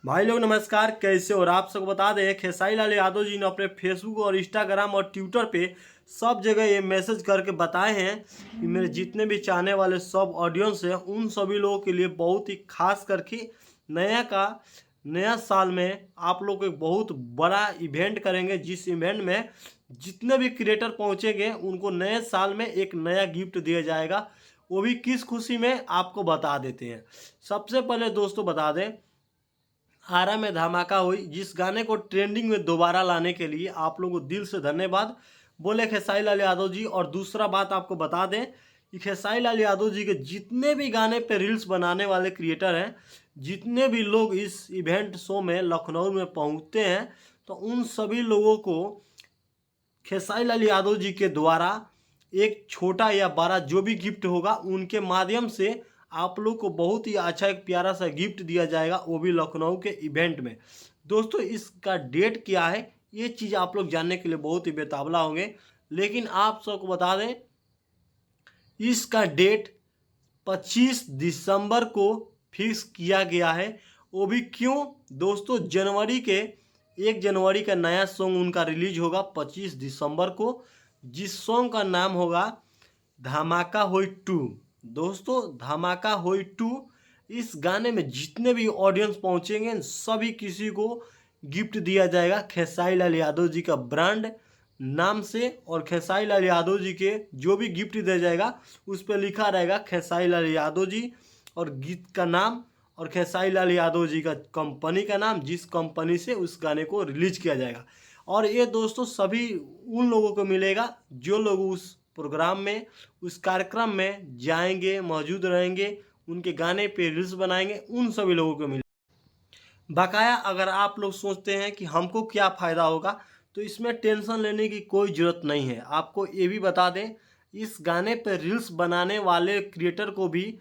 भाई लोग नमस्कार, कैसे हो? और आप सबको बता दें, खेसारी लाल यादव जी ने अपने फेसबुक और इंस्टाग्राम और ट्विटर पे सब जगह ये मैसेज करके बताए हैं कि मेरे जितने भी चाहने वाले सब ऑडियंस हैं उन सभी लोगों के लिए बहुत ही खास करके नया साल में आप लोग एक बहुत बड़ा इवेंट करेंगे, जिस इवेंट में जितने भी क्रिएटर पहुंचेंगे उनको नए साल में एक नया गिफ्ट दिया जाएगा। वो भी किस खुशी में आपको बता देते हैं। सबसे पहले दोस्तों बता दें, आरा में धमाका हुई जिस गाने को ट्रेंडिंग में दोबारा लाने के लिए आप लोगों को दिल से धन्यवाद बोले खेसारी लाल यादव जी। और दूसरा बात आपको बता दें कि खेसारी लाल यादव जी के जितने भी गाने पे रील्स बनाने वाले क्रिएटर हैं, जितने भी लोग इस इवेंट शो में लखनऊ में पहुंचते हैं, तो उन सभी लोगों को खेसारी लाल यादव जी के द्वारा एक छोटा या बड़ा जो भी गिफ्ट होगा उनके माध्यम से आप लोग को बहुत ही अच्छा एक प्यारा सा गिफ्ट दिया जाएगा, वो भी लखनऊ के इवेंट में। दोस्तों इसका डेट क्या है ये चीज़ आप लोग जानने के लिए बहुत ही बेताबला होंगे, लेकिन आप सबको बता दें इसका डेट 25 दिसंबर को फिक्स किया गया है। वो भी क्यों दोस्तों, 1 जनवरी का नया सॉन्ग उनका रिलीज होगा 25 दिसंबर को, जिस सॉन्ग का नाम होगा धमाका होई 2। दोस्तों धमाका होई 2, इस गाने में जितने भी ऑडियंस पहुंचेंगे सभी किसी को गिफ्ट दिया जाएगा खेसारी लाल यादव जी का ब्रांड नाम से। और खेसारी लाल यादव जी के जो भी गिफ्ट दिया जाएगा उस पर लिखा रहेगा खेसारी लाल यादव जी और गीत का नाम और खेसारी लाल यादव जी का कंपनी का नाम, जिस कंपनी से उस गाने को रिलीज किया जाएगा। और ये दोस्तों सभी उन लोगों को मिलेगा जो लोग उस प्रोग्राम में, उस कार्यक्रम में जाएंगे, मौजूद रहेंगे, उनके गाने पे रील्स बनाएंगे, उन सभी लोगों को मिलेगा। बकाया अगर आप लोग सोचते हैं कि हमको क्या फ़ायदा होगा, तो इसमें टेंशन लेने की कोई ज़रूरत नहीं है। आपको ये भी बता दें, इस गाने पर रील्स बनाने वाले क्रिएटर को भी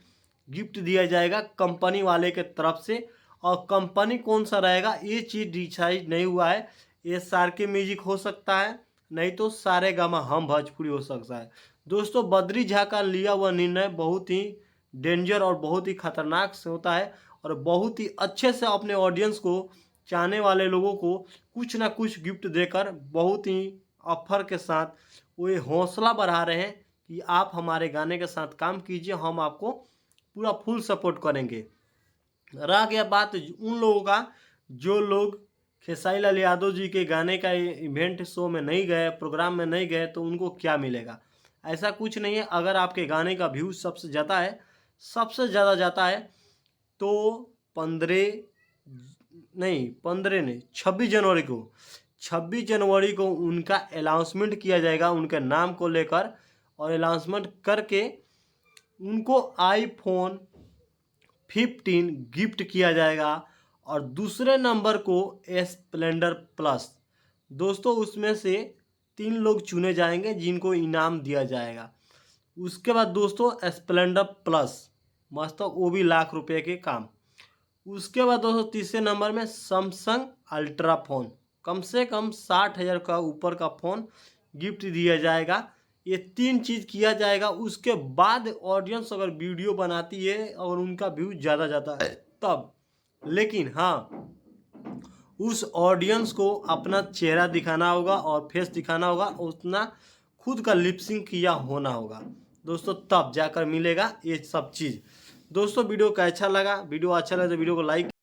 गिफ्ट दिया जाएगा कंपनी वाले के तरफ से। और कंपनी कौन सा रहेगा ये चीज़ डिसाइड नहीं हुआ है। ये SRK म्यूजिक हो सकता है, नहीं तो सारेगामा हम भोजपुरी हो सकता है। दोस्तों बद्री झा का लिया हुआ निर्णय बहुत ही डेंजर और बहुत ही खतरनाक से होता है, और बहुत ही अच्छे से अपने ऑडियंस को, चाहने वाले लोगों को कुछ ना कुछ गिफ्ट देकर बहुत ही ऑफर के साथ वो ये हौसला बढ़ा रहे हैं कि आप हमारे गाने के साथ काम कीजिए, हम आपको पूरा फुल सपोर्ट करेंगे। रह गया बात उन लोगों का जो लोग खेसारी लाल यादव जी के गाने का इवेंट शो में नहीं गए, प्रोग्राम में नहीं गए, तो उनको क्या मिलेगा? ऐसा कुछ नहीं है। अगर आपके गाने का व्यूज़ सबसे ज़्यादा जाता है तो 26 जनवरी को उनका अनाउंसमेंट किया जाएगा उनके नाम को लेकर, और अनाउंसमेंट करके उनको iPhone 15 गिफ्ट किया जाएगा। और दूसरे नंबर को स्प्लेंडर प्लस। दोस्तों उसमें से 3 लोग चुने जाएंगे जिनको इनाम दिया जाएगा। उसके बाद दोस्तों स्प्लेंडर प्लस मस्त, वो भी लाख रुपए के काम। उसके बाद दोस्तों तीसरे नंबर में सैमसंग अल्ट्रा फ़ोन, कम से कम 60,000 का ऊपर का फ़ोन गिफ्ट दिया जाएगा। ये 3 चीज़ किया जाएगा। उसके बाद ऑडियंस अगर वीडियो बनाती है और उनका व्यू ज़्यादा जाता है तब, लेकिन हाँ उस ऑडियंस को अपना चेहरा दिखाना होगा और फेस दिखाना होगा, उतना खुद का लिपसिंग किया होना होगा दोस्तों, तब जाकर मिलेगा ये सब चीज़। दोस्तों वीडियो का अच्छा लगा, वीडियो अच्छा लगे तो वीडियो को लाइक